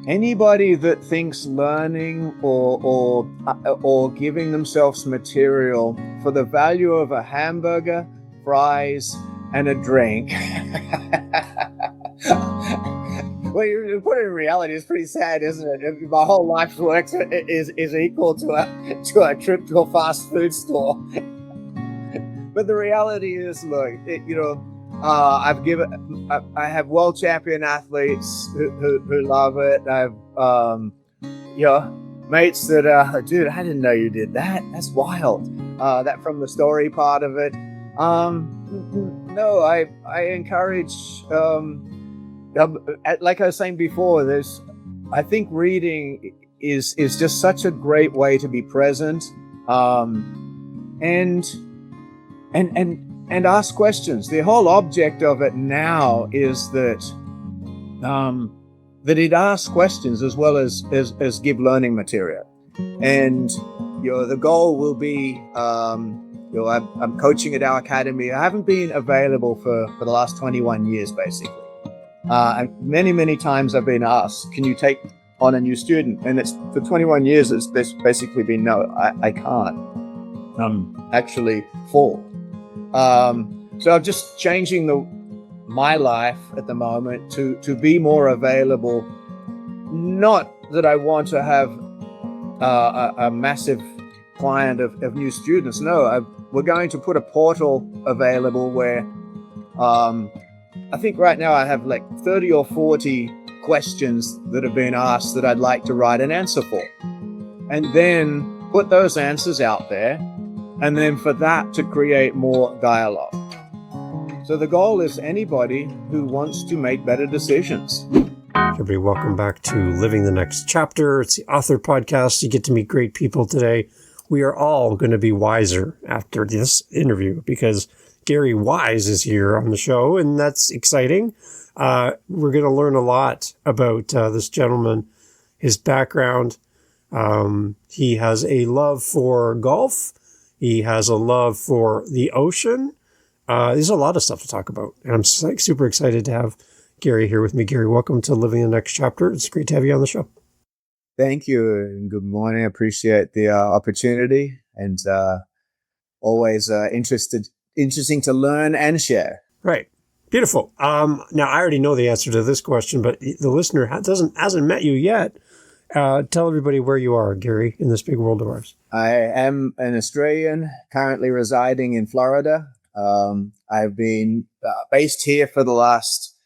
Anybody that thinks learning or giving themselves material for the value of a hamburger, fries, and a drink. Well, you put it in reality, it's pretty sad, isn't it? My whole life's work is equal to a trip to a fast food store. But the reality is, look, I have world champion athletes who love it. I've mates that dude, I didn't know you did that. That's wild. That from the story part of it. No, I encourage. Like I was saying before, I think reading is just such a great way to be present, and ask questions. The whole object of it now is that it asks questions as well as give learning material. And the goal will be, I'm coaching at our academy. I haven't been available for the last 21 years, basically. And many times I've been asked, can you take on a new student? And it's for 21 years, it's basically been, no, I can't. I'm actually full. So I'm just changing my life at the moment to be more available. Not that I want to have a massive client of new students. No, we're going to put a portal available where I think right now I have like 30 or 40 questions that have been asked that I'd like to write an answer for. And then put those answers out there, and then for that to create more dialogue. So the goal is anybody who wants to make better decisions. Everybody, welcome back to Living the Next Chapter. It's the author podcast. You get to meet great people today. We are all going to be wiser after this interview because Gary Wise is here on the show, and that's exciting. We're going to learn a lot about this gentleman, his background. He has a love for golf. He has a love for the ocean. There's a lot of stuff to talk about, and I'm super excited to have Gary here with me. Gary, welcome to Living the Next Chapter. It's great to have you on the show. Thank you, and good morning. I appreciate the opportunity, and always interesting to learn and share. Right. Beautiful. Now, I already know the answer to this question, but the listener hasn't met you yet. Tell everybody where you are, Gary, in this big world of ours. I am an Australian, currently residing in Florida. I've been based here for the last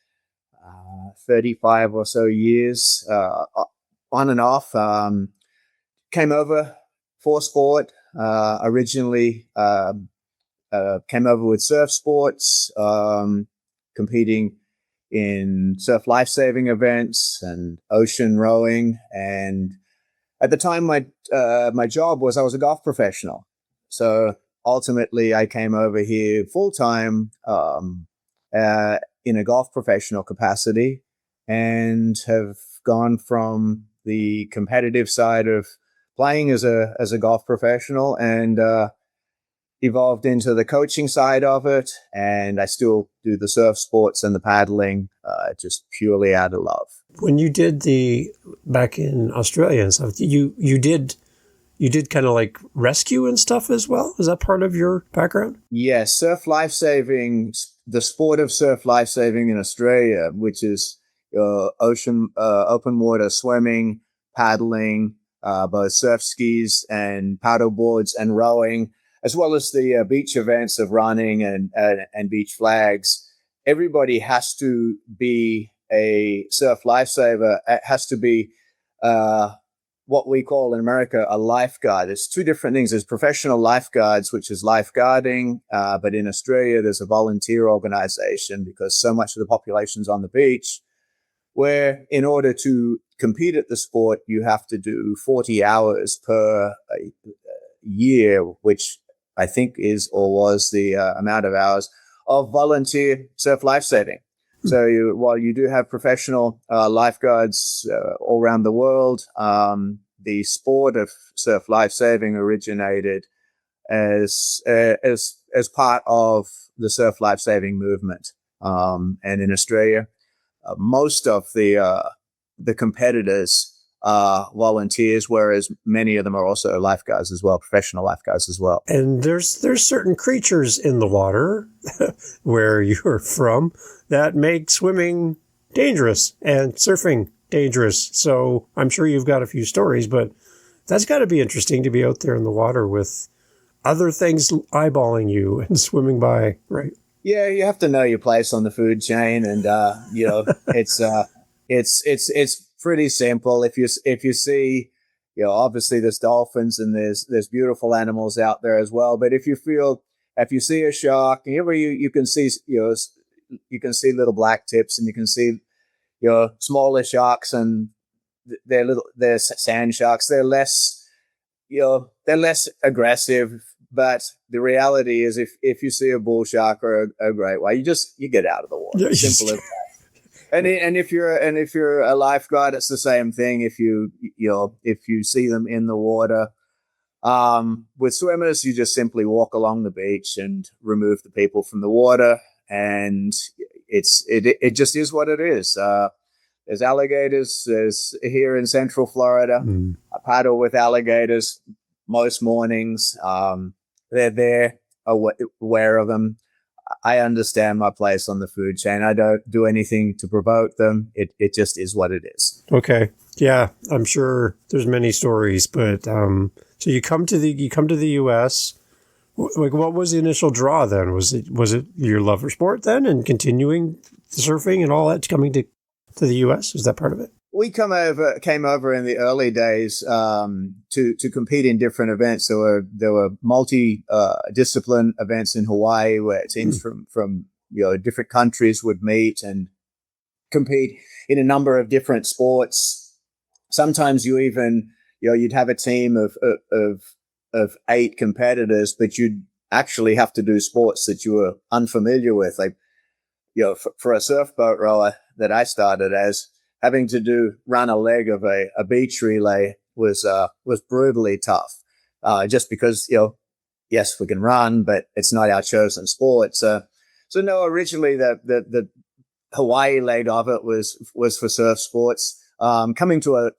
35 or so years, on and off. Came over for sport, originally came over with surf sports, competing in surf lifesaving events and ocean rowing. And at the time, my job was I was a golf professional. So ultimately, I came over here full time in a golf professional capacity, and have gone from the competitive side of playing as a golf professional and evolved into the coaching side of it. And I still do the surf sports and the paddling, just purely out of love. When you did back in Australia and stuff, you did kind of like rescue and stuff as well? Is that part of your background? Yes, surf lifesaving, the sport of surf lifesaving in Australia, which is open water swimming, paddling, both surf skis and paddle boards and rowing, as well as the beach events of running and beach flags. Everybody has to be a surf lifesaver. It has to be what we call in America a lifeguard. There's two different things. There's professional lifeguards, which is lifeguarding, but in Australia there's a volunteer organization because so much of the population's on the beach, where in order to compete at the sport, you have to do 40 hours per year, which I think is or was the amount of hours of volunteer surf lifesaving. So while you do have professional lifeguards all around the world, the sport of surf lifesaving originated as part of the surf lifesaving movement. And in Australia, most of the the competitors are volunteers, whereas many of them are also lifeguards as well, professional lifeguards as well. And there's certain creatures in the water where you're from that make swimming dangerous and surfing dangerous. So I'm sure you've got a few stories, but that's got to be interesting to be out there in the water with other things eyeballing you and swimming by, right? Yeah, you have to know your place on the food chain, and it's pretty simple. If you see, obviously there's dolphins and there's beautiful animals out there as well. But if you see a shark, you can see you can see little black tips, and you can see smaller sharks, and they're sand sharks. They're less aggressive. But the reality is, if you see a bull shark or a great white, you get out of the water. Yeah, Simple as that. And if you're a lifeguard, it's the same thing. If you see them in the water, with swimmers, you just simply walk along the beach and remove the people from the water, and it just is what it is. There's alligators. There's here in Central Florida. I paddle with alligators most mornings. They're there, aware of them. I understand my place on the food chain. I don't do anything to provoke them. It just is what it is. Okay. Yeah, I'm sure there's many stories, but so you come to the US. Like, what was the initial draw then? Was it your love for sport then, and continuing surfing and all that coming to the US? Was that part of it? We came over in the early days to compete in different events. There were multi-discipline events in Hawaii where teams from different countries would meet and compete in a number of different sports. Sometimes you even you'd have a team of 8 competitors, but you'd actually have to do sports that you were unfamiliar with. Like for a surf boat rower that I started as, having to run a leg of a beach relay was brutally tough, just because, yes, we can run, but it's not our chosen sport. So no, originally the Hawaii leg of it was for surf sports. Coming to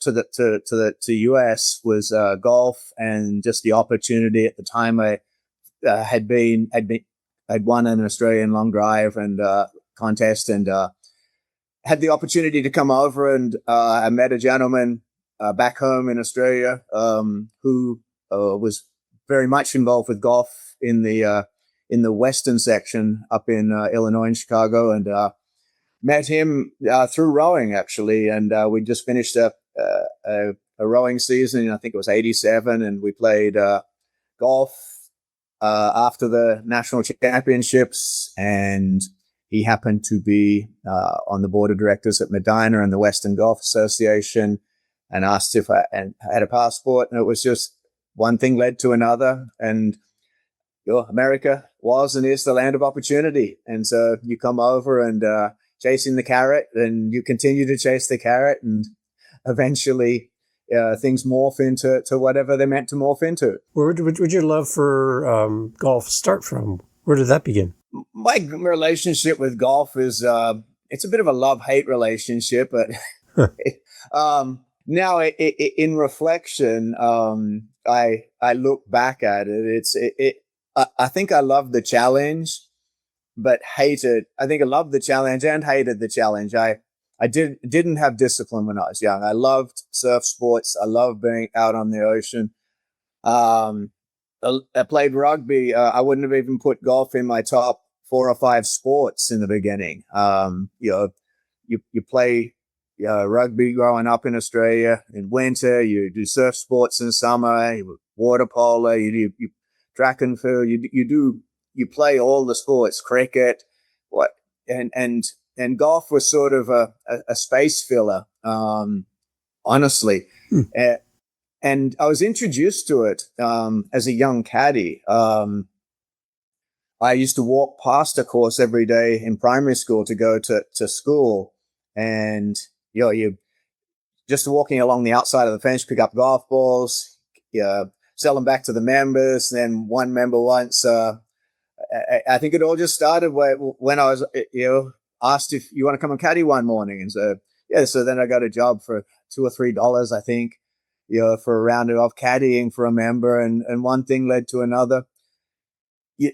US was golf, and just the opportunity at the time. I'd won an Australian long drive and contest, and had the opportunity to come over, and I met a gentleman back home in Australia who was very much involved with golf in the western section up in Illinois and Chicago, and met him through rowing, actually. And we just finished a rowing season. I think it was '87, and we played golf after the national championships, and he happened to be on the board of directors at Medina and the Western Golf Association, and asked if I had a passport. And it was just one thing led to another. And America was and is the land of opportunity. And so you come over and chasing the carrot, and you continue to chase the carrot, and eventually things morph into whatever they're meant to morph into. Where would your love for golf start from? Where did that begin? My relationship with golf is it's a bit of a love-hate relationship, but now in reflection, I look back at it. I think I love the challenge, but hated. I think I loved the challenge and hated the challenge. I didn't have discipline when I was young. I loved surf sports. I loved being out on the ocean. I played rugby. I wouldn't have even put golf in my top 4 or 5 sports in the beginning. You play rugby growing up in Australia in winter. You do surf sports in summer. You water polo. You do track and field. You play all the sports. Cricket. And golf was sort of a space filler. Honestly. And I was introduced to it as a young caddy. I used to walk past a course every day in primary school to go to school. And, you just walking along the outside of the fence, pick up golf balls, sell them back to the members. Then one member once, I think it all just started when I was, asked if you want to come and caddy one morning. And so yeah, so then I got a job for $2 or $3, I think, for a round of caddying for a member, and one thing led to another.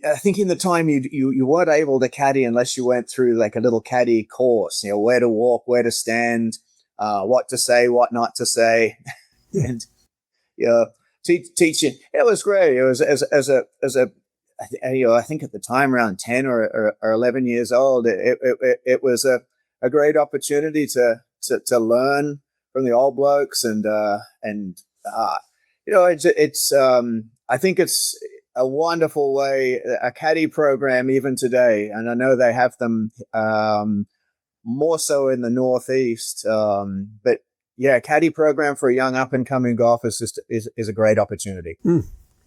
I think in the time you weren't able to caddy unless you went through like a little caddy course, where to walk, where to stand, what to say, what not to say, and teaching. It was great. It was as a I think at the time around 10 or 11 years old, it was a great opportunity to learn from the old blokes, and it's I think it's a wonderful way, a caddy program even today, and I know they have them more so in the Northeast, but yeah, caddy program for a young up and coming golfer is a great opportunity.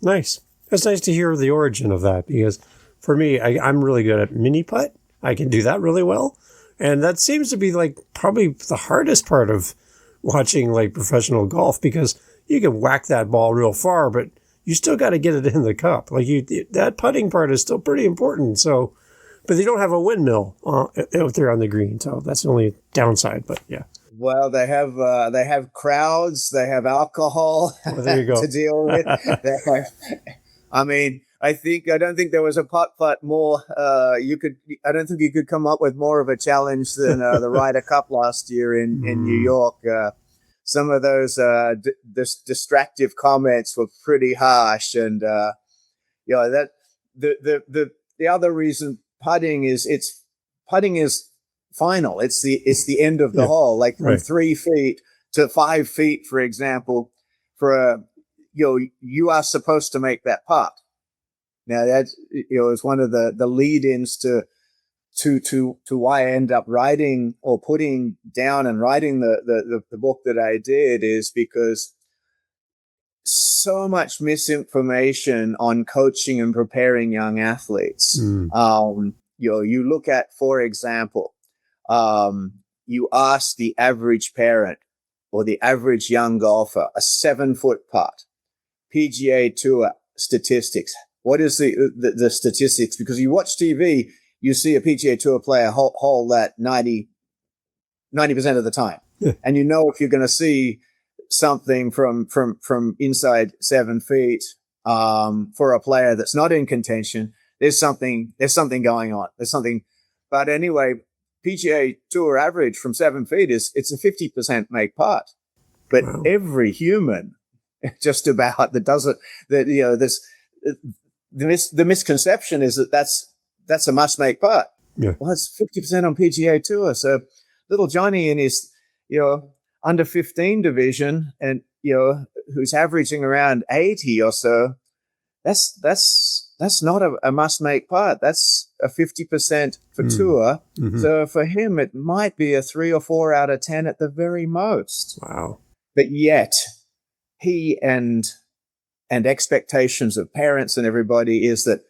Nice. It's nice to hear the origin of that, because for me, I'm really good at mini putt. I can do that really well, and that seems to be like probably the hardest part of watching like professional golf, because you can whack that ball real far, but you still got to get it in the cup. Like that putting part is still pretty important. So, but they don't have a windmill out there on the green, so that's the only downside. But yeah. Well, they have crowds, they have alcohol there you go. to deal with. I mean, I don't think there was a putt more. I don't think you could come up with more of a challenge than the Ryder Cup last year in New York. Some of those distractive comments were pretty harsh, and that the other reason putting is final. It's the end of the hole, like from 3 feet to 5 feet, for example. You are supposed to make that putt. Now that's is one of the lead-ins to why I end up writing or putting down and writing the book that I did, is because so much misinformation on coaching and preparing young athletes. You look at, for example, you ask the average parent or the average young golfer a 7-foot putt, PGA Tour statistics. What is the statistics? Because you watch TV, you see a PGA Tour player hole that 90% of the time. Yeah. And if you're going to see something from inside 7 feet for a player that's not in contention, there's something going on. There's something. But anyway, PGA Tour average from 7 feet it's a 50% make putt. But every human, just about, that doesn't, the misconception is that's a must make putt. Yeah. Well, it's 50% on PGA Tour. So little Johnny in his, under 15 division, and, who's averaging around 80 or so, that's not a must make putt. That's a 50% for tour. Mm-hmm. So for him, it might be a 3 or 4 out of 10 at the very most. Wow. But yet he and expectations of parents and everybody is that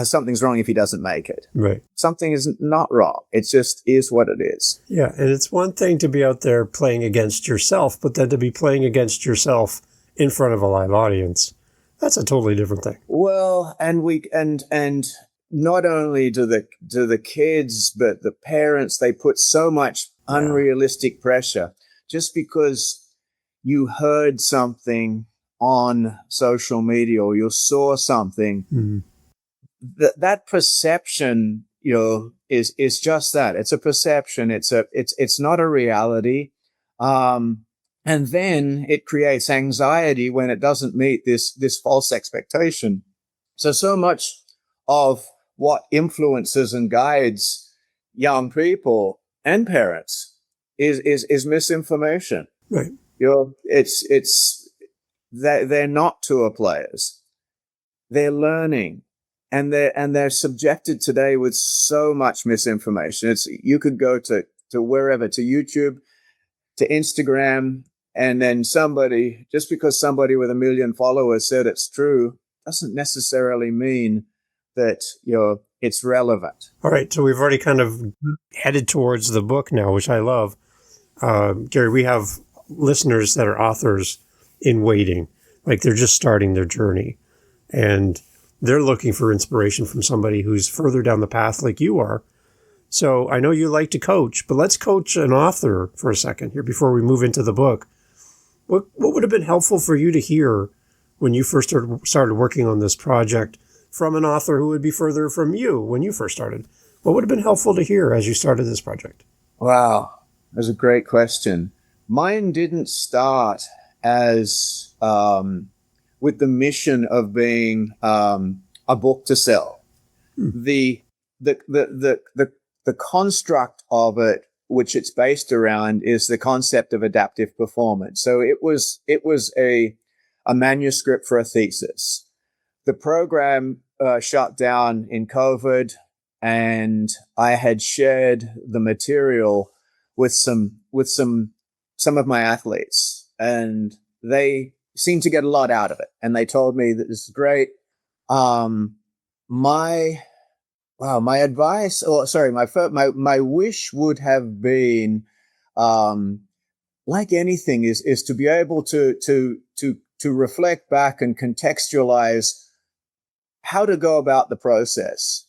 something's wrong if he doesn't make it. Right. Something is not wrong. It just is what it is. Yeah. And it's one thing to be out there playing against yourself, but then to be playing against yourself in front of a live audience, that's a totally different thing. Well, and not only do the kids, but the parents, they put so much unrealistic pressure just because you heard something on social media or you saw something. Mm-hmm. That perception, is just that. It's a perception. It's not a reality. And then it creates anxiety when it doesn't meet this false expectation. So much of what influences and guides young people and parents is misinformation. Right. It's that they're not tour players. They're learning. And they're subjected today with so much misinformation. You could go to wherever, to YouTube, to Instagram, and then just because somebody with 1 million followers said it's true, doesn't necessarily mean that it's relevant. All right, so we've already kind of headed towards the book now, which I love. Gary, we have listeners that are authors in waiting, like they're just starting their journey, and they're looking for inspiration from somebody who's further down the path like you are. So I know you like to coach, but let's coach an author for a second here before we move into the book. What would have been helpful for you to hear when you first started working on this project from an author who would be further from you when you first started? What would have been helpful to hear as you started this project? Wow, that's a great question. Mine didn't start as with the mission of being a book to sell. The construct of it, which it's based around, is the concept of adaptive performance. So it was a manuscript for a thesis. The program shut down in COVID, and I had shared the material with some of my athletes, and they seemed to get a lot out of it. And they told me that this is great. My advice, my wish would have been, like anything, is to be able to reflect back and contextualize how to go about the process.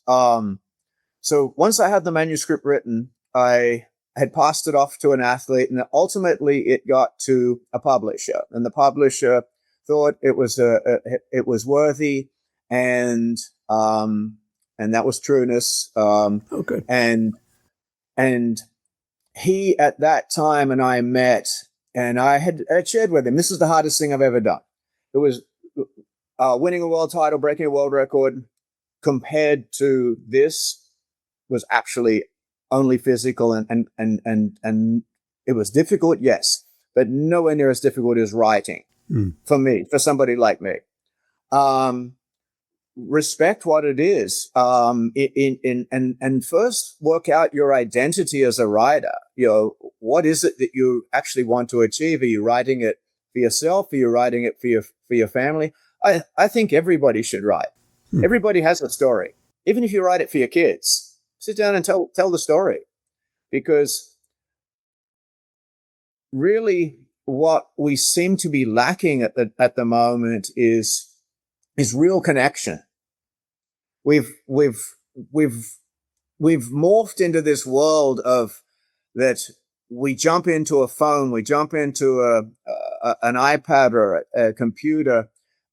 So once I had the manuscript written, I had passed it off to an athlete, and ultimately it got to a publisher, and the publisher thought it was worthy, and that was Trueness. Okay. And he, at that time, and I met, and I had shared with him, this is the hardest thing I've ever done. It was winning a world title, breaking a world record, compared to this was actually only physical, and it was difficult, yes, but nowhere near as difficult as writing for me, for somebody like me. Respect what it is, and first work out your identity as a writer. You know, what is it that you actually want to achieve? Are you writing it for yourself? Are you writing it for your family? I think everybody should write. Everybody has a story. Even if you write it for your kids, sit down and tell the story, because really what we seem to be lacking at the moment is real connection. We've morphed into this world of that. We jump into a phone, we jump into an iPad or a computer,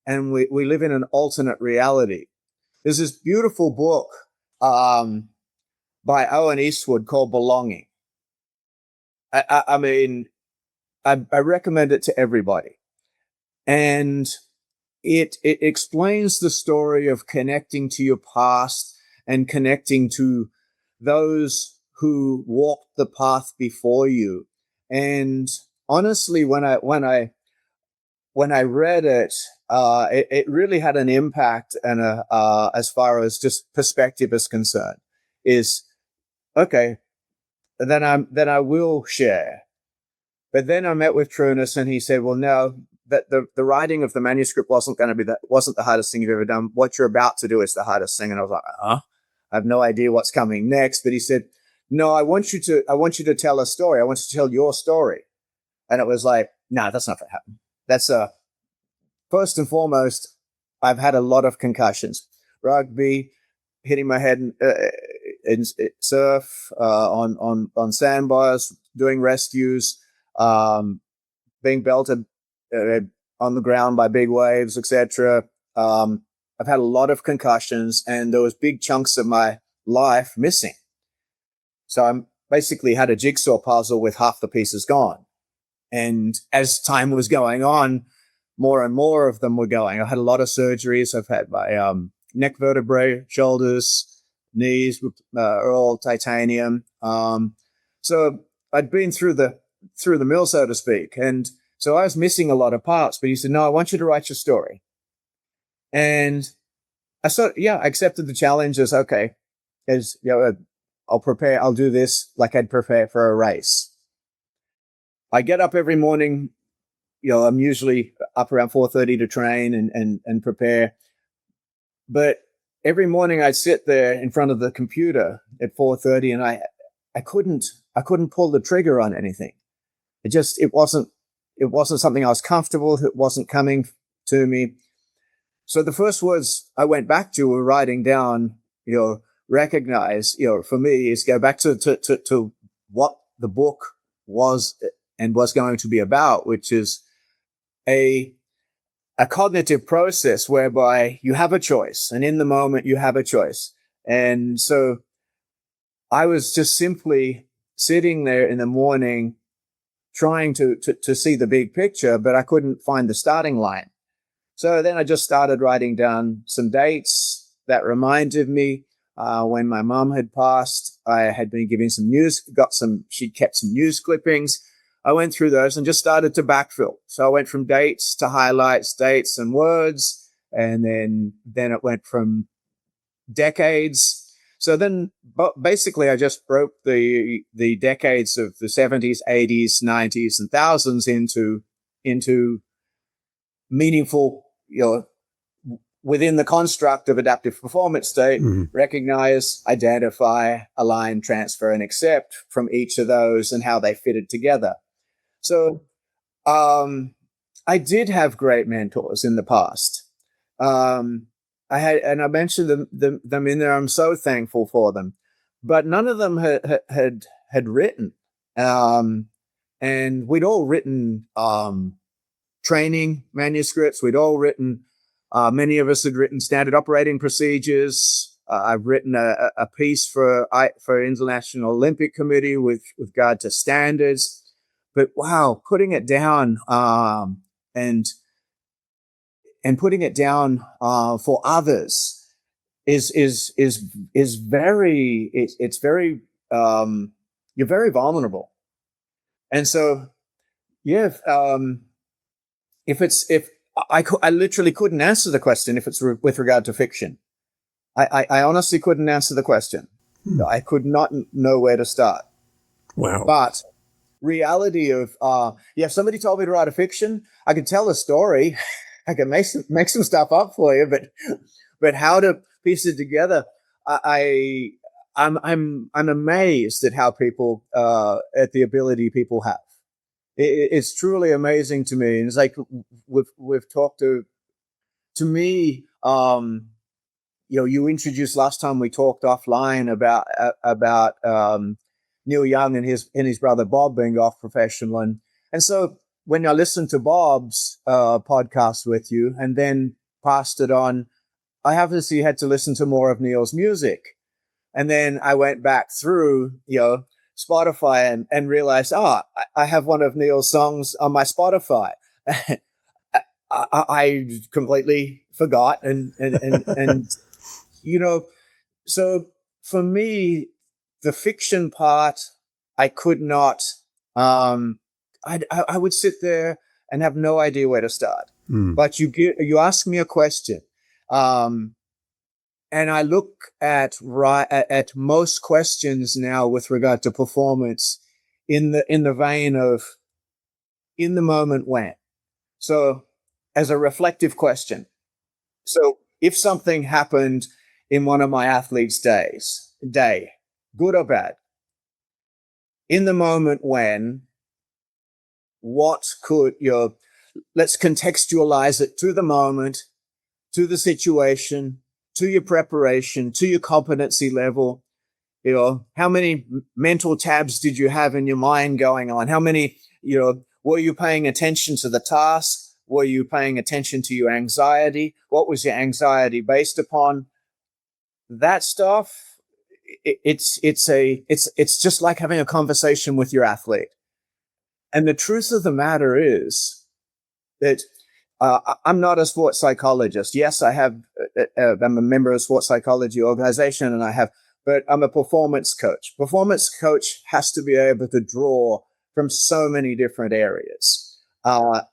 and we live in an alternate reality. There's this beautiful book by Owen Eastwood called Belonging. I mean, I recommend it to everybody. And it explains the story of connecting to your past and connecting to those who walked the path before you. And honestly, when I read it, it really had an impact, and as far as just perspective is concerned, is okay. Then I will share. But then I met with Trueness, and he said, "Well, no, that the writing of the manuscript wasn't the hardest thing you've ever done. What you're about to do is the hardest thing." And I was like, "Huh? I have no idea what's coming next." But he said, "No, I want you to tell a story. I want you to tell your story." And it was like, "No, that's not going to happen. That's first and foremost, I've had a lot of concussions, rugby, hitting my head in surf, on sandbars, doing rescues, being belted on the ground by big waves, etc. I've had a lot of concussions, and there was big chunks of my life missing. So I basically had a jigsaw puzzle with half the pieces gone. And as time was going on, more and more of them were going. I had a lot of surgeries. I've had my neck vertebrae, shoulders, knees are all titanium. So I'd been through the mill, so to speak. And so I was missing a lot of parts. But he said, "No, I want you to write your story." And I accepted the challenge as, okay, as you know, I'll do this like I'd prepare for a race. I get up every morning. I'm usually up around 4:30 to train and prepare. But every morning I'd sit there in front of the computer at 4:30, and I couldn't pull the trigger on anything. It wasn't something I was comfortable. It wasn't coming to me. So the first words I went back to were writing down, recognize, for me, is go back to what the book was and was going to be about, which is a cognitive process whereby you have a choice, and in the moment you have a choice. And so I was just simply sitting there in the morning trying to see the big picture, but I couldn't find the starting line. So then I just started writing down some dates that reminded me when my mom had passed. I had been giving some news, she kept some news clippings. I went through those and just started to backfill. So I went from dates to highlights, dates and words, and then it went from decades. So then basically I just broke the decades of the 70s, 80s, 90s, and thousands into meaningful, within the construct of adaptive performance state, recognize, identify, align, transfer, and accept from each of those and how they fitted together. So I did have great mentors in the past. I mentioned them in there. I'm so thankful for them, but none of them had written. And we'd all written training manuscripts. We'd all written. Many of us had written standard operating procedures. I've written a piece for International Olympic Committee with regard to standards. But wow, putting it down and putting it down for others is very, it's very, you're very vulnerable. And so, yeah, if I literally couldn't answer the question if it's with regard to fiction. I honestly couldn't answer the question. I could not know where to start. Wow. But reality of, if somebody told me to write a fiction, I could tell a story. I can make some stuff up for you, but how to piece it together, I'm amazed at how people at the ability people have. It's truly amazing to me. And it's like we've talked to me. You introduced last time we talked offline about Neil Young and his brother Bob being off professional, and so when I listened to Bob's podcast with you and then passed it on, I obviously had to listen to more of Neil's music, and then I went back through Spotify and realized, I have one of Neil's songs on my Spotify. I completely forgot, and so for me, the fiction part, I could not. I would sit there and have no idea where to start. But you ask me a question, and I look at most questions now with regard to performance in the vein of in the moment when. So as a reflective question. So if something happened in one of my athletes' day, good or bad, in the moment when, what could let's contextualize it to the moment, to the situation, to your preparation, to your competency level. How many mental tabs did you have in your mind going on? How many, were you paying attention to the task? Were you paying attention to your anxiety? What was your anxiety based upon? That stuff, it's just like having a conversation with your athlete. And the truth of the matter is that I'm not a sports psychologist. Yes, I'm a member of a sports psychology organization, but I'm a performance coach. Performance coach has to be able to draw from so many different areas.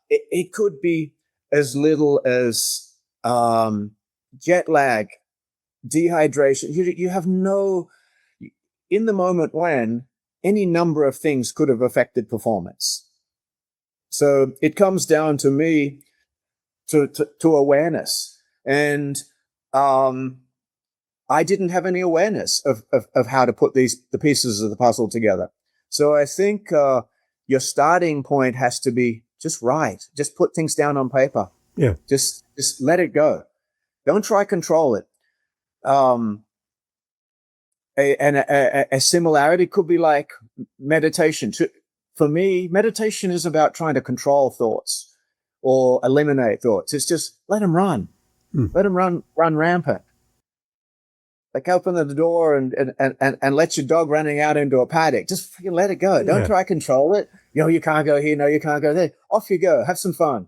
It could be as little as jet lag, dehydration. You have in the moment when any number of things could have affected performance. So it comes down to me to awareness. And I didn't have any awareness of how to put the pieces of the puzzle together. So I think your starting point has to be just write. Just put things down on paper. Yeah. Just let it go. Don't try control it. a similarity could be like meditation. For me, meditation is about trying to control thoughts or eliminate thoughts. It's just let them run. Let them run rampant. Like open the door and let your dog running out into a paddock. Just freaking let it go. Don't try to control it. You can't go here. No, you can't go there. Off you go. Have some fun.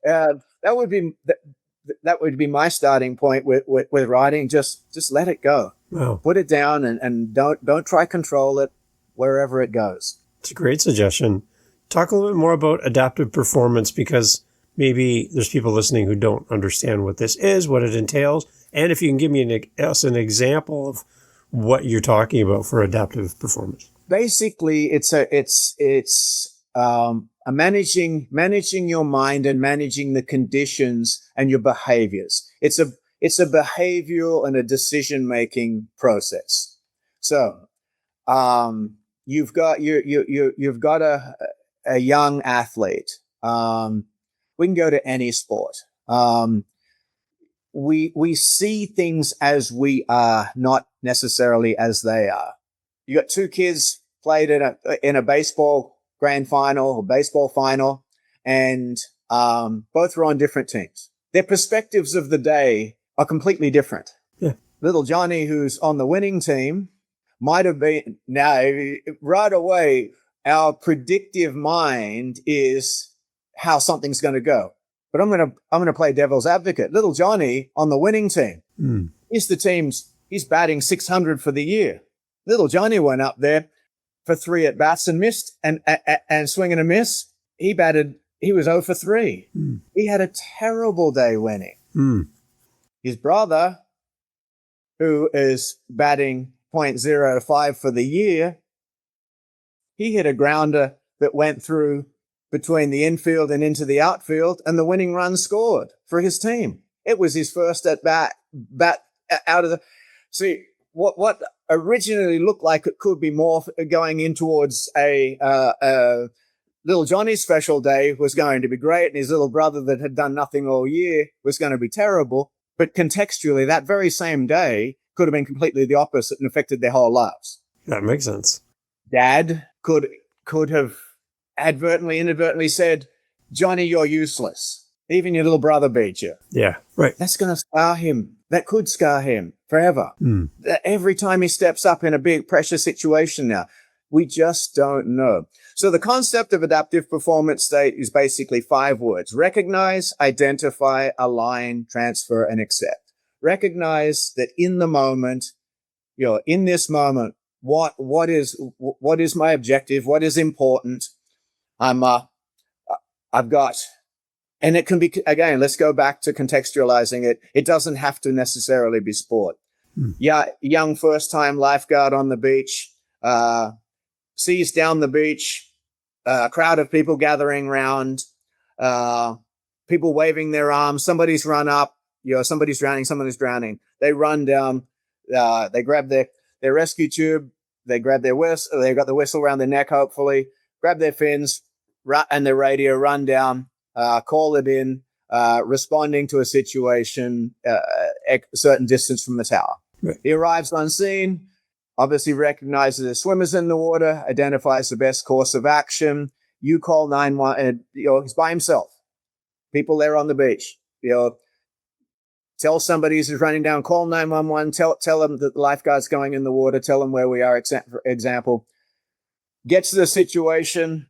That would be my starting point with riding. Just let it go. Wow. Put it down and don't try to control it wherever it goes. It's a great suggestion. Talk a little bit more about adaptive performance, because maybe there's people listening who don't understand what this is, what it entails. And if you can give me an example of what you're talking about for adaptive performance. Basically, it's managing your mind and managing the conditions and your behaviors. It's a behavioral and a decision-making process. So, you've got a young athlete. We can go to any sport. We see things as we are, not necessarily as they are. You got two kids played in a baseball grand final or baseball final, and both were on different teams. Their perspectives of the day are completely different. Yeah. Little Johnny, who's on the winning team, might have been, now right away, our predictive mind is how something's going to go. But I'm going to play devil's advocate. Little Johnny on the winning team. He's batting 600 for the year. Little Johnny went up there for 3 at bats and missed and swing and a miss. He was 0 for 3. He had a terrible day winning. His brother, who is batting .05 for the year, he hit a grounder that went through between the infield and into the outfield, and the winning run scored for his team. It was his first at bat out of the. See, what originally looked like it could be more going in towards a little Johnny's special day was going to be great, and his little brother that had done nothing all year was going to be terrible. But contextually, that very same day could have been completely the opposite and affected their whole lives. That makes sense. Dad could have inadvertently said, Johnny, you're useless. Even your little brother beat you. Yeah, right. That's going to scar him. That could scar him forever. Every time he steps up in a big pressure situation now, we just don't know. So the concept of adaptive performance state is basically 5 words. Recognize, identify, align, transfer, and accept. Recognize that in the moment, in this moment, what is my objective? What is important? I've got, and it can be, again, let's go back to contextualizing it. It doesn't have to necessarily be sport. Yeah, young first-time lifeguard on the beach, sees down the beach, a crowd of people gathering around, people waving their arms. Somebody's run up, somebody's drowning. They run down, they grab their rescue tube, they grab their whistle, they've got the whistle around their neck, hopefully, grab their fins and their radio, run down, call it in, responding to a situation a certain distance from the tower. Right. He arrives on scene, obviously recognizes the swimmers in the water, identifies the best course of action. You call 911, he's by himself. People there on the beach, tell somebody who's running down, call 911, tell them that the lifeguard's going in the water, tell them where we are, for example. Gets to the situation,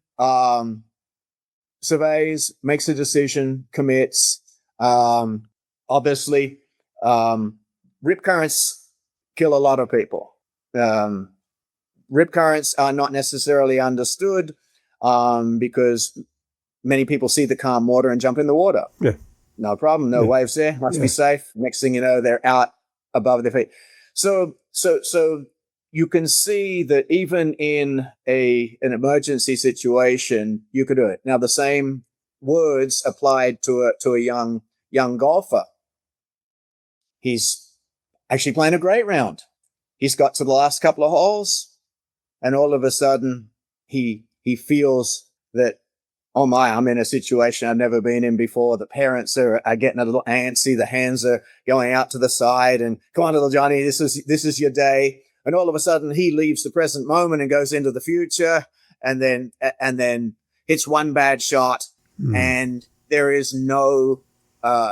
surveys, makes a decision, commits. Obviously, rip currents kill a lot of people. Rip currents are not necessarily understood because many people see the calm water and jump in the water. Yeah. No problem. No waves there. Must be safe. Next thing you know, they're out above their feet. So you can see that even in an emergency situation, you could do it. Now, the same words applied to a young golfer. He's actually playing a great round. He's got to the last couple of holes, and all of a sudden, he feels that, oh my, I'm in a situation I've never been in before. The parents are getting a little antsy. The hands are going out to the side, and come on, little Johnny, this is your day. And all of a sudden he leaves the present moment and goes into the future, and then hits one bad shot, and there is no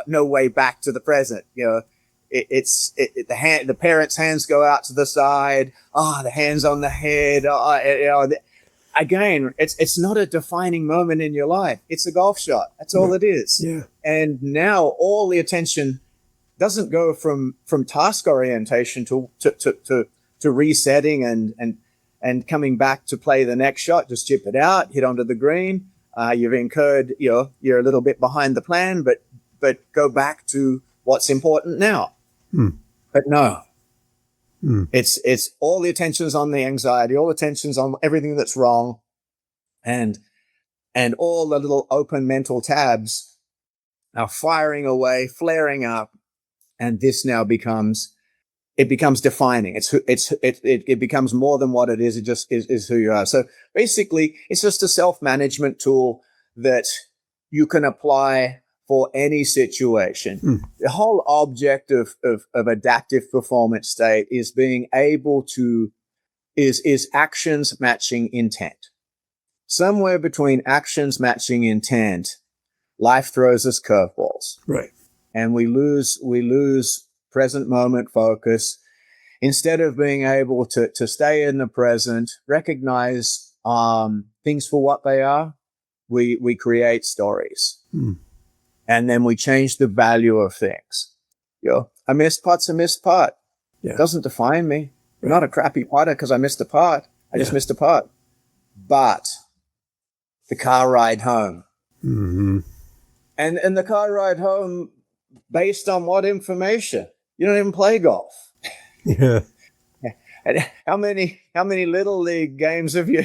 way back to the present. The parents' hands go out to the side. The hands on the head. Again, it's not a defining moment in your life. It's a golf shot. That's all it is. Yeah. And now all the attention doesn't go from task orientation to resetting and coming back to play the next shot. Just chip it out, hit onto the green. You've incurred, you're a little bit behind the plan, but go back to what's important now. But no, it's all the attention's on the anxiety, all the attention's on everything that's wrong, and all the little open mental tabs are firing away, flaring up, and this now becomes defining. It becomes more than what it is. It just is who you are. So basically, it's just a self-management tool that you can apply for any situation. The whole object of adaptive performance state is being able to is actions matching intent. Somewhere between actions matching intent, life throws us curveballs. Right. And we lose present moment focus. Instead of being able to stay in the present, recognize things for what they are, we create stories. And then we change the value of things. A missed putt's a missed putt. Yeah. It doesn't define me. Right. I'm not a crappy putter because I missed a putt. I just missed a putt. But the car ride home. And the car ride home, based on what information? You don't even play golf. Yeah. And how many little league games have you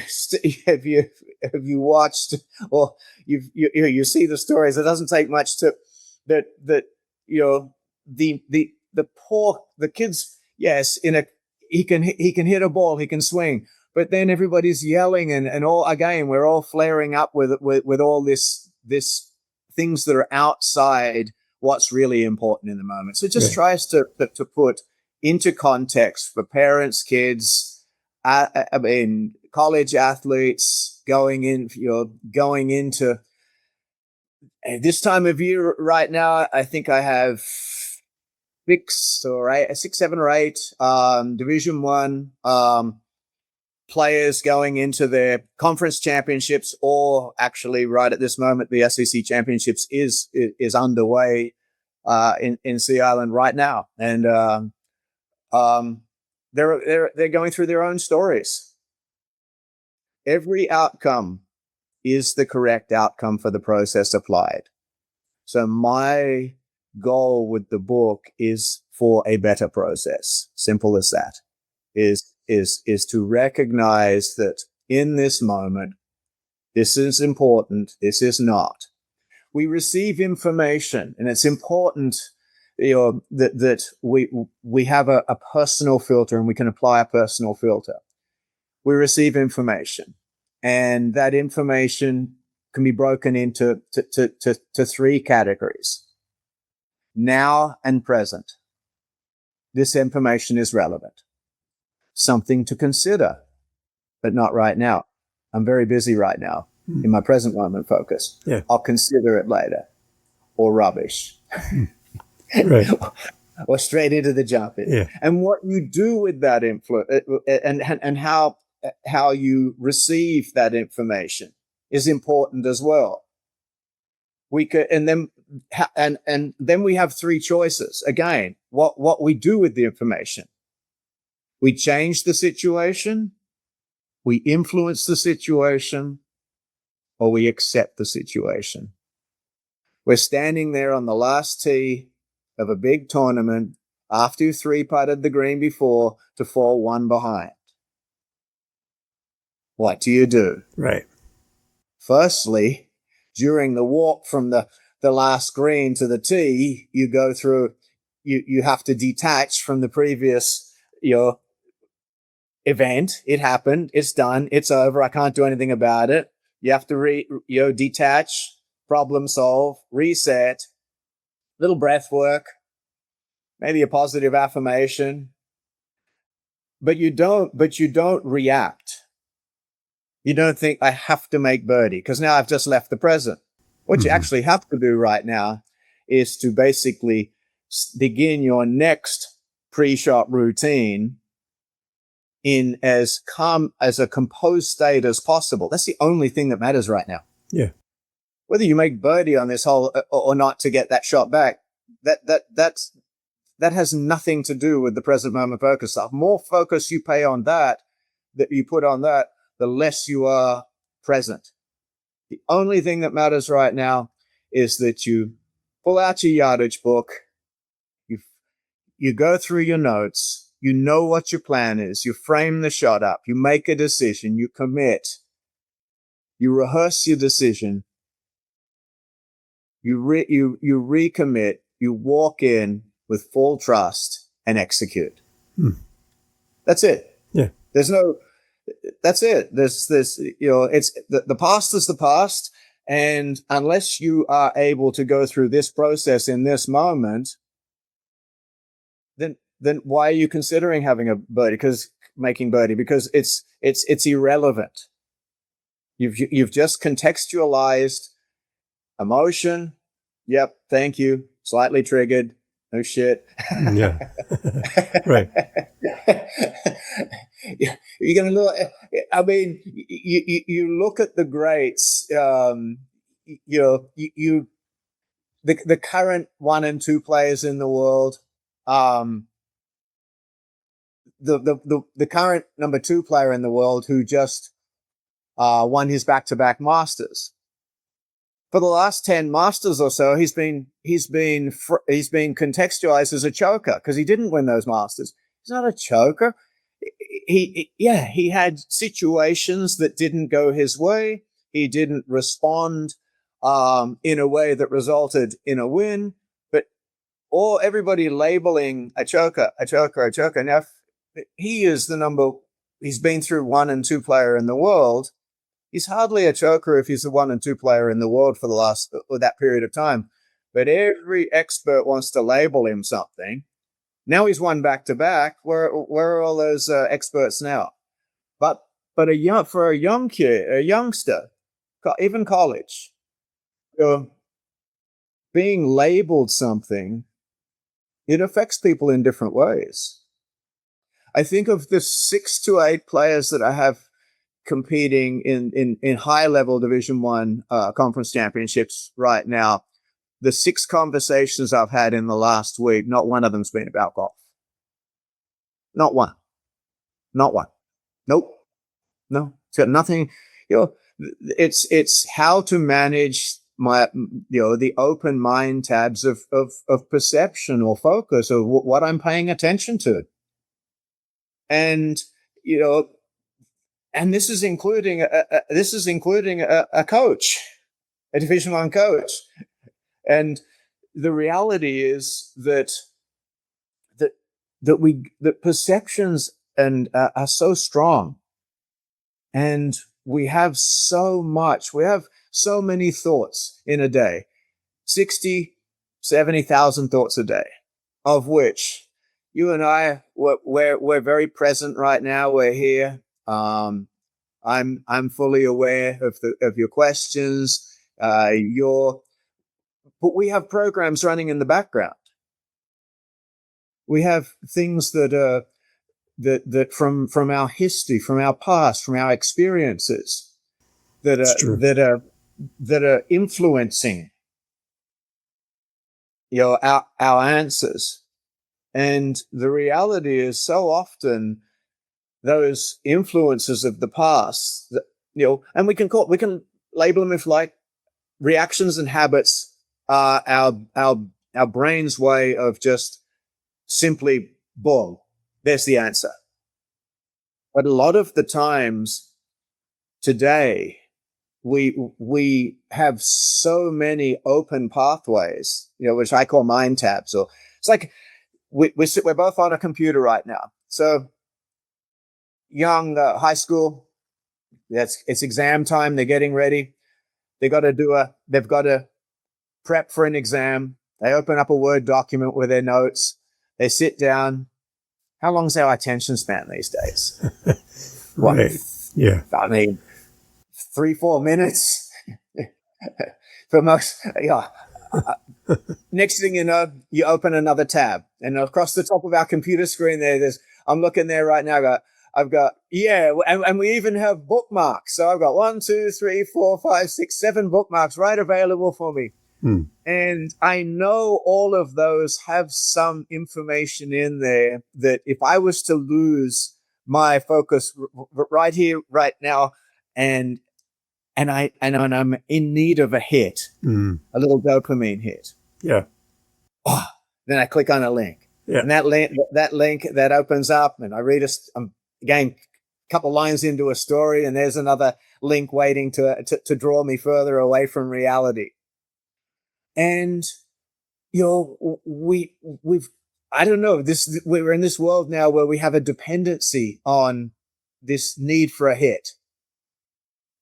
watched, or you see the stories? It doesn't take much to the kids. Yes, he can hit a ball, he can swing, but then everybody's yelling and all again. We're all flaring up with all this things that are outside what's really important in the moment. So it just tries to put into context for parents, kids, college athletes going into this time of year right now. I think I have 6, 7 or 8 Division I players going into their conference championships, or actually right at this moment, the SEC championships is underway in Sea Island right now. And they're going through their own stories. Every outcome is the correct outcome for the process applied. So my goal with the book is for a better process. Simple as that. Is to recognize that in this moment, this is important, this is not. We receive information, and it's important that we have a personal filter, and we can apply a personal filter. We receive information, and that information can be broken into to 3 categories: now and present. This information is relevant. Something to consider, but not right now. I'm very busy right now in my present moment focus. Yeah. I'll consider it later. Or rubbish. Right. Or straight into the jump in. Yeah. And what you do with that influence and how you receive that information is important as well. And then we have 3 choices. Again, what we do with the information. We change the situation, we influence the situation, or we accept the situation. We're standing there on the last tee of a big tournament after you 3-putted the green before to fall 1 behind. What do you do? Right. Firstly, during the walk from the last green to the tee, you go through, you have to detach from the previous, event. It happened. It's done. It's over. I can't do anything about it. You have to detach, problem solve, reset, little breath work, maybe a positive affirmation. but you don't react. You don't think I have to make birdie because now I've just left the present. What you actually have to do right now is to basically begin your next pre-shot routine in as calm, as a composed state as possible. That's the only thing that matters right now. Yeah. Whether you make birdie on this hole or not to get that shot back, that has nothing to do with the present moment focus stuff. More focus you pay on that you put on that, the less you are present. The only thing that matters right now is that you pull out your yardage book, you go through your notes, you know what your plan is, you frame the shot up, you make a decision, you commit, you rehearse your decision, you recommit, you walk in with full trust and execute. That's it. Yeah. That's it. There's it's the past is the past. And unless you are able to go through this process in this moment, then why are you considering having a birdie? Making birdie? Because it's irrelevant. You've just contextualized emotion. Yep. Thank you. Slightly triggered. No shit. Yeah. Right. You're going to look, I mean, you look at the greats, the current 1 and 2 players in the world, the current number 2 player in the world who just won his back-to-back Masters. For the last 10 Masters or so, he's been contextualized as a choker because he didn't win those Masters. He's not a choker. He had situations that didn't go his way. He didn't respond in a way that resulted in a win. But everybody labeling a choker. Now, he is he's been through 1 and 2 player in the world. He's hardly a choker if he's the 1 and 2 player in the world for that period of time. But every expert wants to label him something. Now he's won back-to-back. Where are all those experts now? But for a young kid, a youngster, even college, being labeled something, it affects people in different ways. I think of the 6 to 8 players that I have competing in high-level Division I conference championships right now. The 6 conversations I've had in the last week, not one of them's been about golf. Not one. Nope. No, it's got nothing. It's how to manage the open mind tabs of perception or focus or what I'm paying attention to. And, and this is including a coach, a Division I coach. And the reality is that perceptions are so strong, and we have so many thoughts in a day, 70,000 thoughts a day, of which you and I, we're very present right now. We're here. I'm fully aware of your questions, but we have programs running in the background. We have things that from our history, from our past, from our experiences that are influencing our answers. And the reality is so often those influences of the past that, and we can label them if like reactions and habits are our brain's way of just simply, boom, there's the answer. But a lot of the times today, we have so many open pathways, which I call mind tabs. Or it's like we're both on a computer right now. So young high school, it's exam time. They're getting ready. They've got to prep for an exam. They open up a Word document with their notes. They sit down. how long's our attention span these days? Right. Yeah. I mean, 3-4 minutes for most. Yeah. Next thing you know, you open another tab, and across the top of our computer screen I'm looking there right now. I've got and we even have bookmarks. So I've got 1, 2, 3, 4, 5, 6, 7 bookmarks right available for me. And I know all of those have some information in there that if I was to lose my focus right here, right now, and I'm in need of a hit, a little dopamine hit. Yeah. Oh, then I click on a link. Yeah. And that link that opens up, and I read again, a couple lines into a story, and there's another link waiting to draw me further away from reality. And I don't know, we're in this world now where we have a dependency on this need for a hit.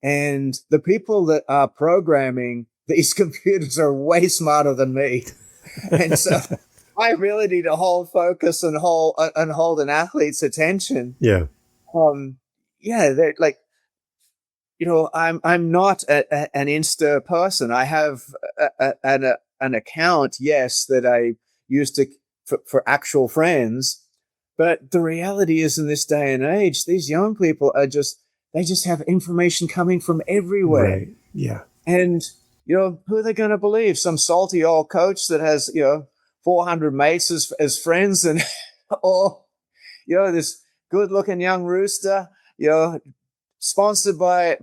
And the people that are programming these computers are way smarter than me. And so my ability to hold focus and hold an athlete's attention. Yeah. They're like, I'm not an Insta person. I have an account, yes, that I use for actual friends. But the reality is, in this day and age, these young people they just have information coming from everywhere. Right. Yeah. And, who are they going to believe? Some salty old coach that has, 400 mates as friends, and, or, this good looking young rooster, sponsored by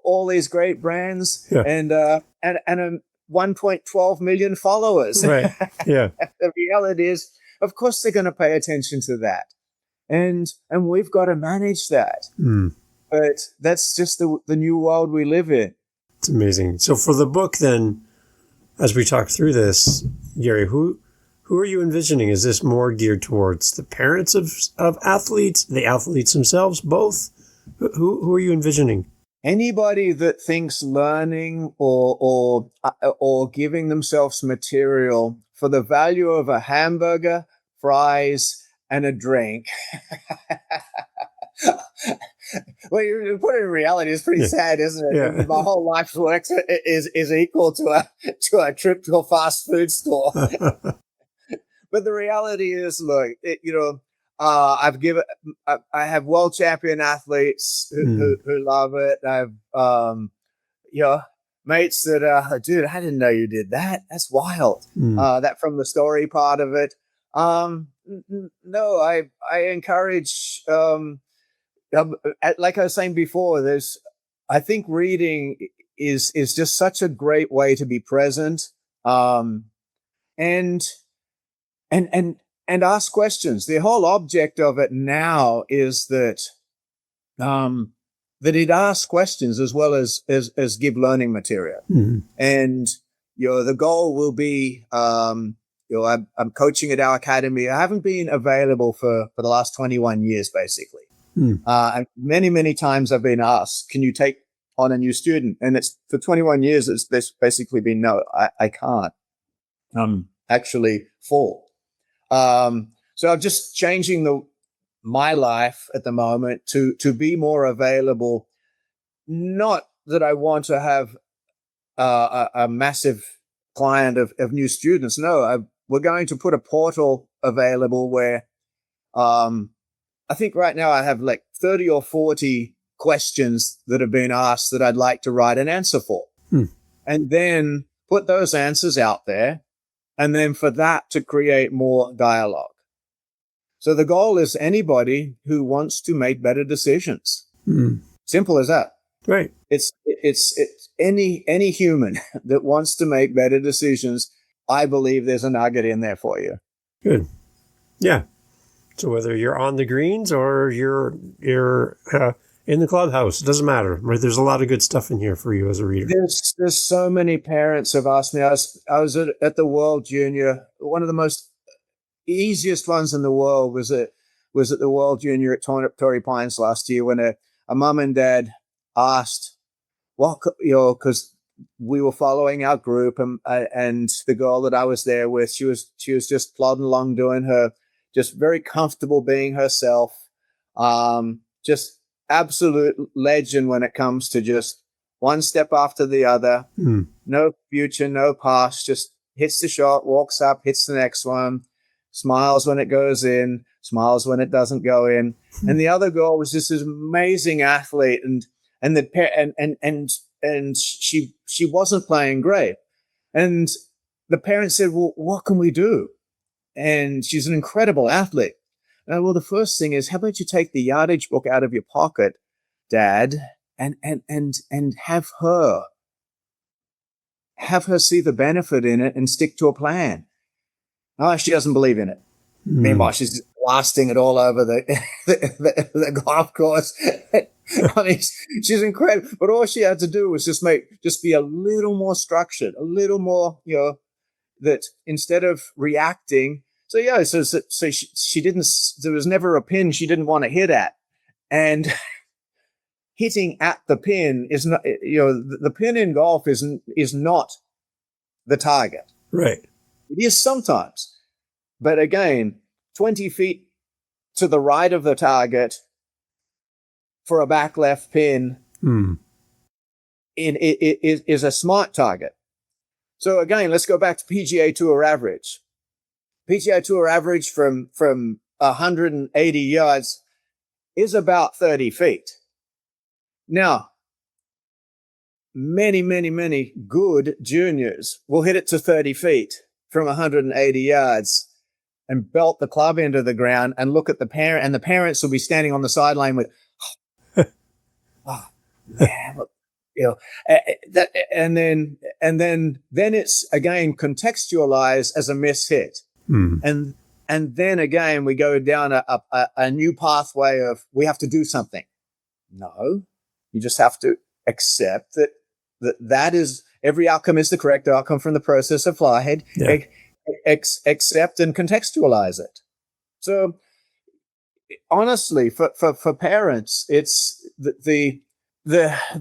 all these great brands, and 1.12 million followers. Right. Yeah. The reality is, of course, they're going to pay attention to that, and we've got to manage that. But that's just the new world we live in. It's amazing. So for the book, then, as we talk through this, Gary, who are you envisioning? Is this more geared towards the parents of athletes, the athletes themselves, both? Who are you envisioning? Anybody that thinks learning or giving themselves material for the value of a hamburger, fries, and a drink. Well, you put it in reality, it's pretty sad, isn't it? Yeah. My whole life's work is equal to a trip to a fast food store. But the reality is, look, I have world champion athletes who love it. I've mates that dude, I didn't know you did that. That's wild. That from the story part of it. No, I encourage. Like I was saying before, I think reading is just such a great way to be present, and ask questions. The whole object of it now is that it asks questions as well as give learning material. And the goal will be I'm coaching at our academy. I haven't been available for the last 21 years, basically. And many times I've been asked, can you take on a new student? And it's for 21 years, it's basically been, no, I can't. I'm actually full. So I'm just changing my life at the moment to be more available. Not that I want to have a massive client of new students. No, we're going to put a portal available where, I think right now I have like 30 or 40 questions that have been asked that I'd like to write an answer for. And then put those answers out there, and then for that to create more dialogue. So the goal is anybody who wants to make better decisions. Simple as that. Right. It's any human that wants to make better decisions. I believe there's a nugget in there for you. Good. Yeah. So whether you're on the greens or you're in the clubhouse, it doesn't matter. Right? There's a lot of good stuff in here for you as a reader. There's so many parents have asked me. I was at the World Junior. One of the most easiest ones in the world was at the World Junior at Torrey Pines last year, when a mum and dad asked, because we were following our group, and the girl that I was there with, she was just plodding along doing her just very comfortable being herself. Just absolute legend when it comes to just one step after the other. No future, no past, just hits the shot, walks up, hits the next one, smiles when it goes in, smiles when it doesn't go in. And the other girl was just this amazing athlete, and she wasn't playing great. And the parents said, well, what can we do? And she's an incredible athlete. Well, the first thing is, how about you take the yardage book out of your pocket, Dad, and have her see the benefit in it and stick to a plan. Oh, she doesn't believe in it. Meanwhile, she's blasting it all over the golf course. I mean, she's incredible. But all she had to do was just be a little more structured, a little more, that instead of reacting. So she didn't. There was never a pin she didn't want to hit at, and hitting at the pin is not. The pin in golf is not the target. Right. It is sometimes, but again, 20 feet to the right of the target for a back left pin is a smart target. So again, let's go back to PGA Tour average. PGA Tour average from 180 yards is about 30 feet. Now, many, many, many good juniors will hit it to 30 feet from 180 yards and belt the club into the ground and look at the parent, and the parents will be standing on the sideline with, oh man, look, and then it's again contextualized as a mishit. And then again, we go down a new pathway of we have to do something. No, you just have to accept that is every outcome is the correct outcome from the process applied. Yeah. Accept and contextualize it. So honestly, for parents, it's the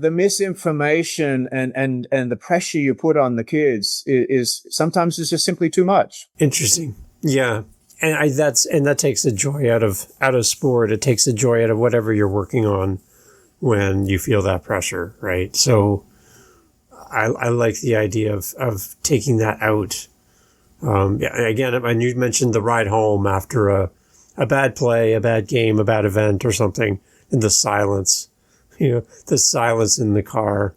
misinformation and the pressure you put on the kids is sometimes it's just simply too much. Interesting. Yeah. And that takes the joy out of sport. It takes the joy out of whatever you're working on when you feel that pressure, right? So I like the idea of taking that out. Again, and you mentioned the ride home after a bad play, a bad game, a bad event or something, and the silence, the silence in the car.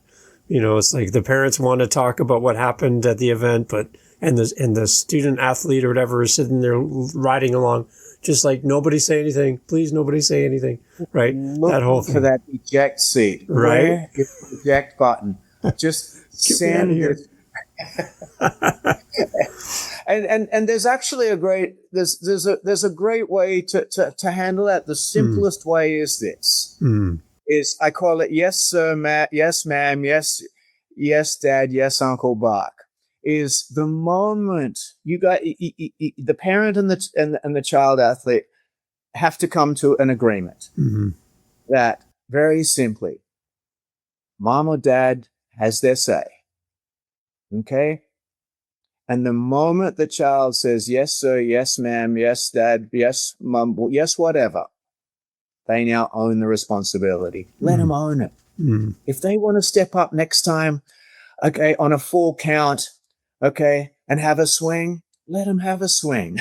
It's like the parents want to talk about what happened at the event, and the student athlete or whatever is sitting there riding along, just like nobody say anything, please, nobody say anything, right? Look that whole thing. For that eject seat, right? Where is the eject button? Just send it. and there's actually a great there's a great way to handle that. The simplest way is this. Is I call it yes sir, yes ma'am, yes dad, yes Uncle Buck. Is the moment you got the parent and the child athlete have to come to an agreement that very simply, mom or dad has their say. Okay? And the moment the child says, yes, sir, yes, ma'am, yes, dad, yes, mom, yes, whatever, they now own the responsibility. Let them own it. If they want to step up next time, okay, on a full count, okay, and have a swing, let them have a swing.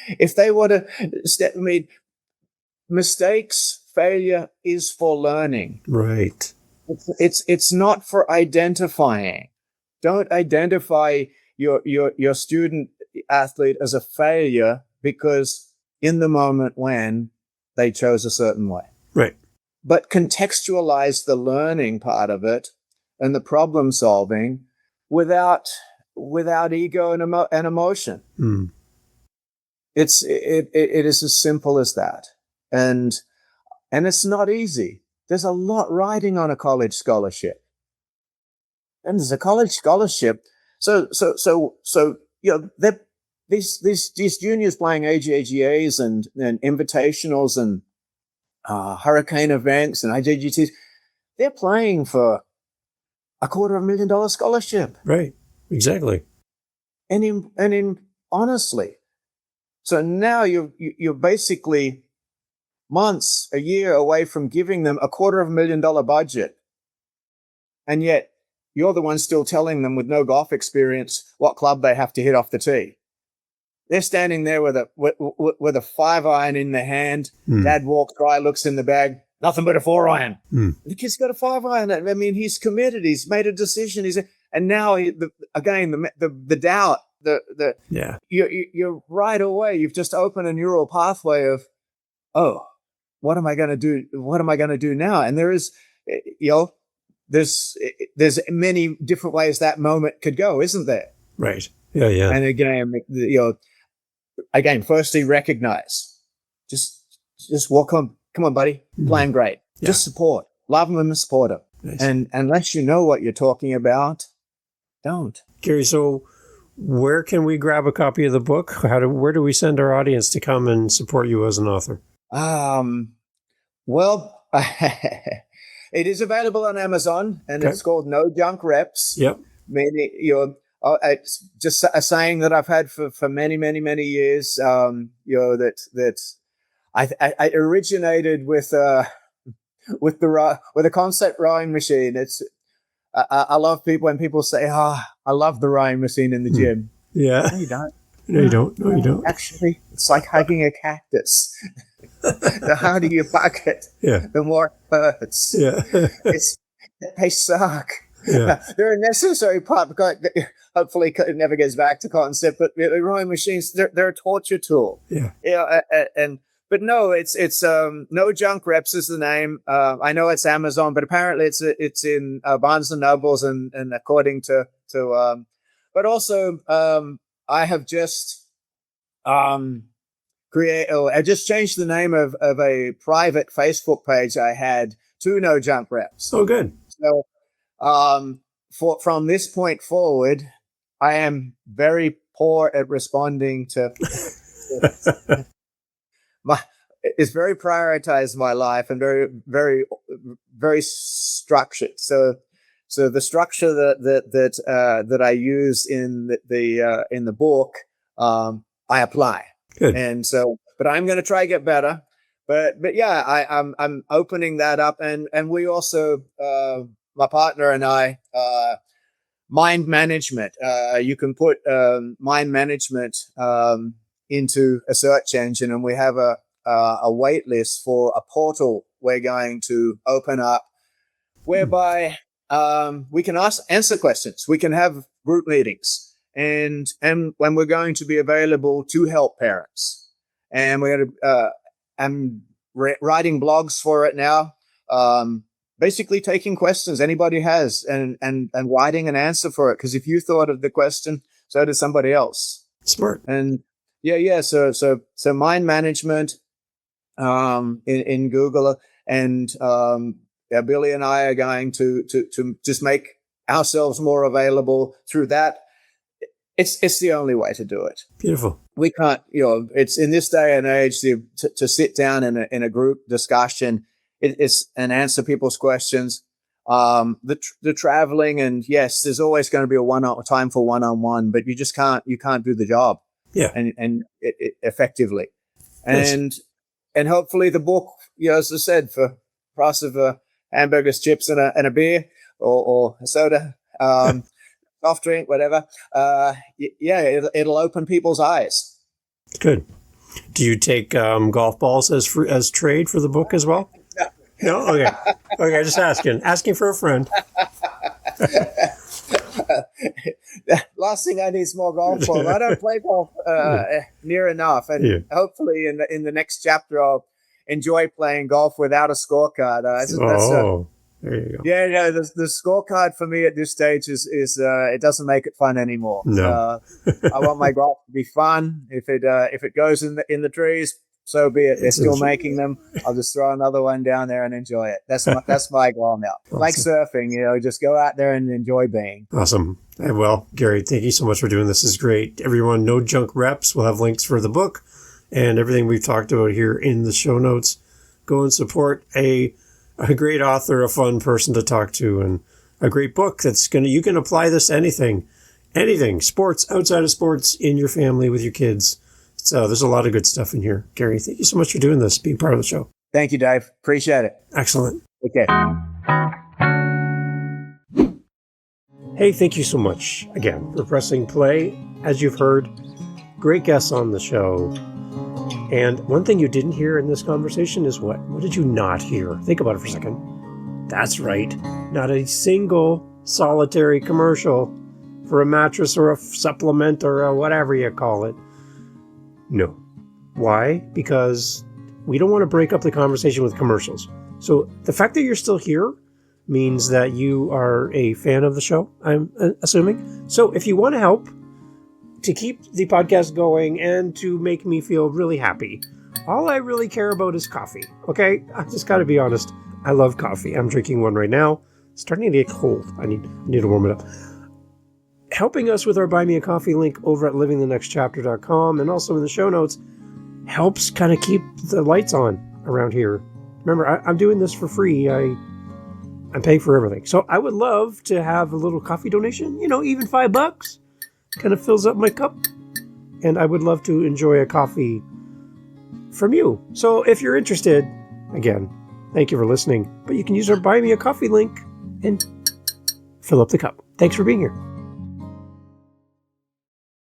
If they want to mistakes, failure is for learning. Right. It's not for identifying. Don't identify your student athlete as a failure because in the moment when they chose a certain way. Right. But contextualize the learning part of it and the problem solving without ego and emotion. It is as simple as that. And it's not easy. There's a lot riding on a college scholarship. And there's a college scholarship. So these juniors playing AJGAs and invitationals and hurricane events and IJGTs, they're playing for a $250,000 scholarship. Right. Exactly. And honestly, So now you're basically months, a year away from giving them a $250,000 budget. And yet you're the one still telling them with no golf experience what club they have to hit off the tee. They're standing there with a 5-iron in their hand. Dad walks by, looks in the bag, nothing but a 4-iron. The kid's got a 5-iron. I mean, he's committed. He's made a decision. And now the doubt, you're right away. You've just opened a neural pathway of, oh, what am I going to do? What am I going to do now? And there is, there's many different ways that moment could go, isn't there? Right. Yeah. Yeah. And again, firstly, recognize. Just walk on. Come on, buddy. Playing great. Yeah. Just support. Love them and support them. Nice. And unless you know what you're talking about, don't. Gary, so where can we grab a copy of the book? Where do we send our audience to come and support you as an author? Well, it is available on Amazon, and it's called No Junk Reps. Yep. Meaning, it's just a saying that I've had for many, many, many years. That I originated with a concept rowing machine. I love people when people say, I love the rowing machine in the gym. Yeah. No, you don't. No, you don't. No, you don't. Actually, it's like hugging a cactus. The harder you bug it, the more it hurts. Yeah. They suck. Yeah. They're a necessary part. Hopefully, it never gets back to concept. But the rowing machines, they're a torture tool. Yeah. But no, it's No Junk Reps is the name. I know it's Amazon, but apparently it's in Barnes and Nobles and according to but also I have just I just changed the name of a private Facebook page I had to No Junk Reps. Oh, good. So from this point forward, I am very poor at responding to. It's very prioritized my life and very, very, very structured. So the structure that I use in the book, I apply. Good. And so, but I'm going to try to get better. But yeah, I'm opening that up, and we also my partner and I mind management. You can put mind management into a search engine, and we have a wait list for a portal we're going to open up whereby we can answer questions. We can have group meetings, and when we're going to be available to help parents. And I'm writing blogs for it now, basically taking questions anybody has and writing an answer for it. Because if you thought of the question, so did somebody else. Smart. And yeah. So mind management in Google, and Billy and I are going to just make ourselves more available through that. It's the only way to do it. Beautiful. We can't, it's in this day and age to sit down in a group discussion and answer people's questions. The traveling, and yes, there's always going to be a time for one-on-one, but you can't do the job. Yeah. And it effectively. And hopefully the book, as I said, for price of hamburgers, chips, and a beer or a soda, soft drink, whatever. It'll open people's eyes. Good. Do you take golf balls as trade for the book as well? No? Okay. Just asking for a friend. Last thing I need is more golf balls. I don't play golf near enough, and hopefully in the next chapter I'll enjoy playing golf without a scorecard. There you go. Yeah, the scorecard for me at this stage is it doesn't make it fun anymore. No. I want my golf to be fun. If it goes in the trees, so be it. They're still making them. I'll just throw another one down there and enjoy it. That's my goal now. Awesome. Like surfing, just go out there and enjoy being. Awesome. Well, Gary, thank you so much for doing this. This is great. Everyone, No Junk Reps. We'll have links for the book and everything we've talked about here in the show notes. Go and support a great author, a fun person to talk to, and a great book you can apply this to anything, sports, outside of sports, in your family with your kids. So there's a lot of good stuff in here. Gary, thank you so much for doing this, being part of the show. Thank you, Dave. Appreciate it. Excellent. Okay. Hey, thank you so much again for pressing play. As you've heard, great guests on the show. And one thing you didn't hear in this conversation is what? What did you not hear? Think about it for a second. That's right. Not a single solitary commercial for a mattress or a supplement or a whatever you call it. No. Why? Because we don't want to break up the conversation with commercials. So the fact that you're still here means that you are a fan of the show, I'm assuming. So if you want to help to keep the podcast going and to make me feel really happy, all I really care about is coffee. Okay? I just got to be honest. I love coffee. I'm drinking one right now. It's starting to get cold. I need to warm it up. Helping us with our Buy Me a Coffee link over at livingthenextchapter.com and also in the show notes helps kind of keep the lights on around here. Remember, I'm doing this for free. I'm paying for everything. So I would love to have a little coffee donation, even $5 kind of fills up my cup. And I would love to enjoy a coffee from you. So if you're interested, again, thank you for listening. But you can use our Buy Me a Coffee link and fill up the cup. Thanks for being here.